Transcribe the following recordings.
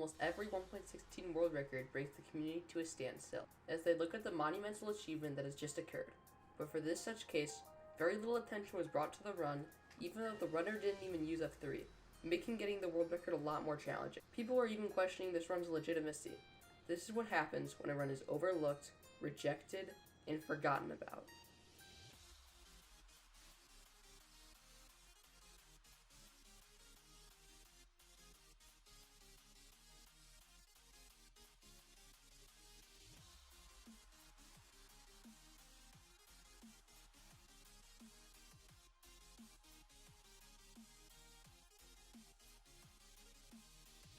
almost every 1.16 world record brings the community to a standstill, as they look at the monumental achievement that has just occurred. But for this such case, very little attention was brought to the run, even though the runner didn't even use F3, making getting the world record a lot more challenging. People were even questioning this run's legitimacy. This is what happens when a run is overlooked, rejected, and forgotten about.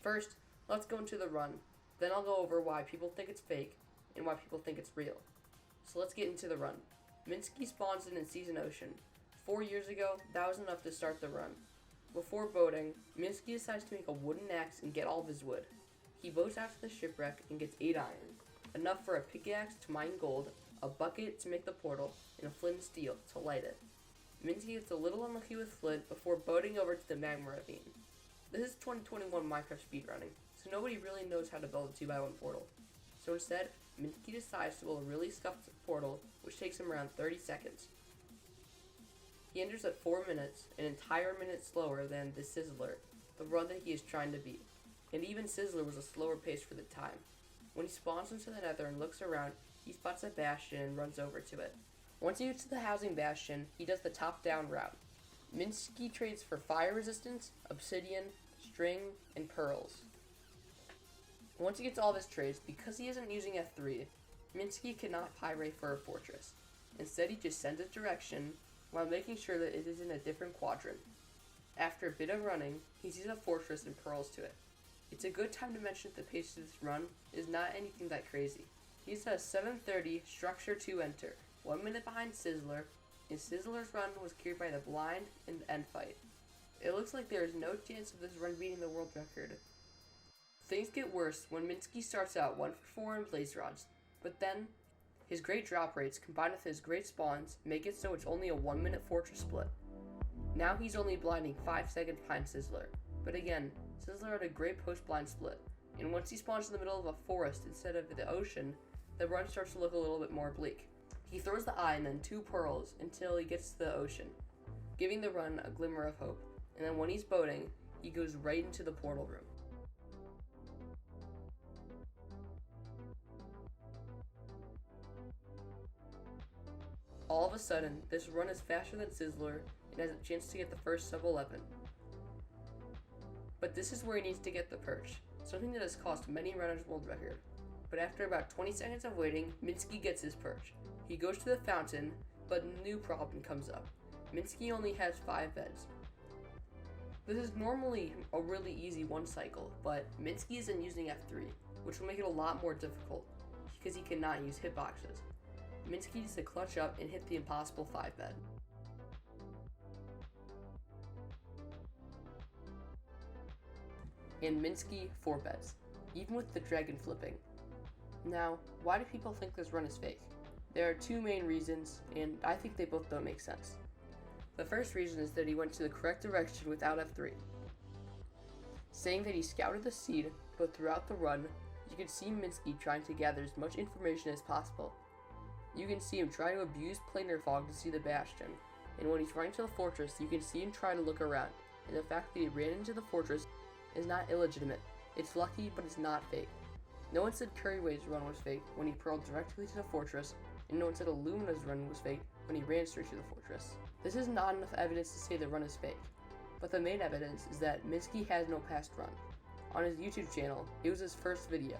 First, let's go into the run. Then I'll go over why people think it's fake and why people think it's real. So let's get into the run. Minsky spawns in and sees an ocean. 4 years ago, that was enough to start the run. Before boating, Minsky decides to make a wooden axe and get all of his wood. He boats out to the shipwreck and gets 8 iron, enough for a pickaxe to mine gold, a bucket to make the portal, and a flint and steel to light it. Minsky gets a little unlucky with flint before boating over to the magma ravine. This is 2021 Minecraft speedrunning, so nobody really knows how to build a 2x1 portal. So instead, Minsky decides to build a really scuffed portal, which takes him around 30 seconds. He enters at 4 minutes, an entire minute slower than the Sizzler, the run that he is trying to beat. And even Sizzler was a slower pace for the time. When he spawns into the nether and looks around, he spots a bastion and runs over to it. Once he gets to the housing bastion, he does the top-down route. Minsky trades for fire resistance, obsidian, string, and pearls. Once he gets all of his trades, because he isn't using F3, Minsky cannot pyrite for a fortress. Instead, he just sends it direction while making sure that it is in a different quadrant. After a bit of running, he sees a fortress and pearls to it. It's a good time to mention that the pace of this run is not anything that crazy. He's at 7:30, structure 2 enter, 1 minute behind Sizzler, and Sizzler's run was carried by the blind and the end fight. It looks like there is no chance of this run beating the world record. Things get worse when Minsky starts out 1 for 4 in blaze rods, but then his great drop rates combined with his great spawns make it so it's only a 1 minute fortress split. Now he's only blinding 5 seconds behind Sizzler, but again, Sizzler had a great post blind split, and once he spawns in the middle of a forest instead of the ocean, the run starts to look a little bit more bleak. He throws the eye and then 2 pearls until he gets to the ocean, giving the run a glimmer of hope, and then when he's boating, he goes right into the portal room. All of a sudden, this run is faster than Sizzler and has a chance to get the first sub 11. But this is where he needs to get the perch, something that has cost many runners world record. But after about 20 seconds of waiting, Minsky gets his perch. He goes to the fountain, but a new problem comes up. Minsky only has 5 beds. This is normally a really easy one cycle, but Minsky isn't using F3, which will make it a lot more difficult, because he cannot use hitboxes. Minsky needs to clutch up and hit the impossible 5 bed. And Minsky 4 beds, even with the dragon flipping. Now, why do people think this run is fake? There are 2 main reasons, and I think they both don't make sense. The first reason is that he went to the correct direction without F3, saying that he scouted the seed, but throughout the run, you can see Minsky trying to gather as much information as possible. You can see him try to abuse planar fog to see the bastion, and when he's running to the fortress, you can see him try to look around, and the fact that he ran into the fortress is not illegitimate. It's lucky, but it's not fake. No one said Currywade's run was fake when he pearled directly to the fortress, and no one said Illumina's run was fake when he ran straight to the fortress. This is not enough evidence to say the run is fake, but the main evidence is that Minsky has no past run. On his YouTube channel, it was his first video.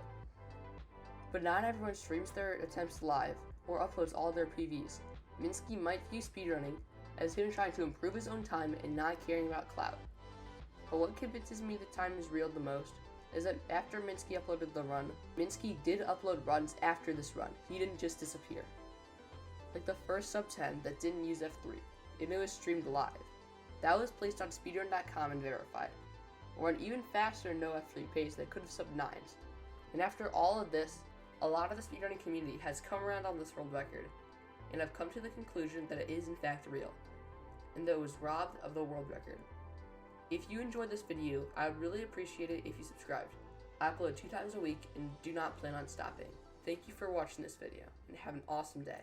But not everyone streams their attempts live or uploads all their PVs. Minsky might view speedrunning as him trying to improve his own time and not caring about clout. But what convinces me that time is real the most is that after Minsky uploaded the run, Minsky did upload runs after this run. He didn't just disappear. Like the first sub 10 that didn't use F3, and it was streamed live. That was placed on speedrun.com and verified. Or an even faster no F3 pace that could have sub 9s. And after all of this, a lot of the speedrunning community has come around on this world record, and have come to the conclusion that it is in fact real, and that it was robbed of the world record. If you enjoyed this video, I would really appreciate it if you subscribed. I upload 2 times a week and do not plan on stopping. Thank you for watching this video, and have an awesome day.